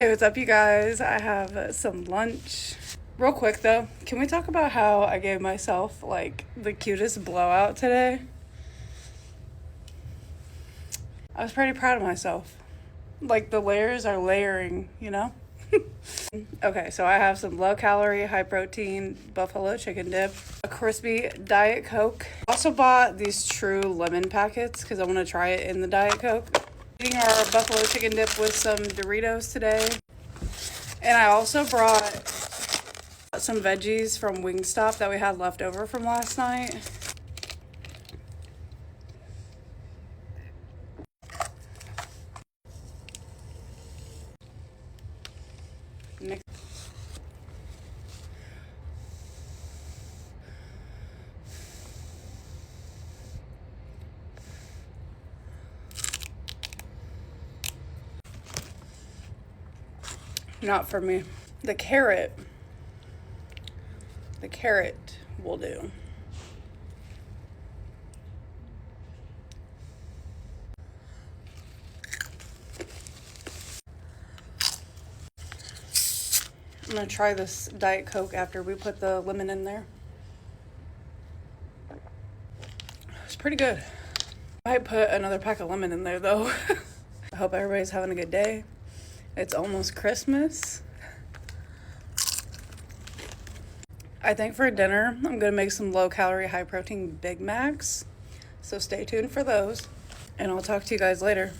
Hey, what's up, you guys? I have some lunch. Real quick though, can we talk about how I gave myself like the cutest blowout today? I was pretty proud of myself. Like the layers are layering, you know? Okay, so I have some low calorie, high protein buffalo chicken dip, a crispy Diet Coke. Also bought these True lemon packets because I want to try it in the Diet Coke. Eating our buffalo chicken dip with some Doritos today. And I also brought some veggies from Wingstop that we had left over from last night. Not for me. The carrot will do. I'm gonna try this Diet Coke after we put the lemon in there. It's pretty good. I might put another pack of lemon in there though. I hope everybody's having a good day. It's almost Christmas. I think for dinner, I'm gonna make some low calorie, high protein Big Macs. So stay tuned for those, and I'll talk to you guys later.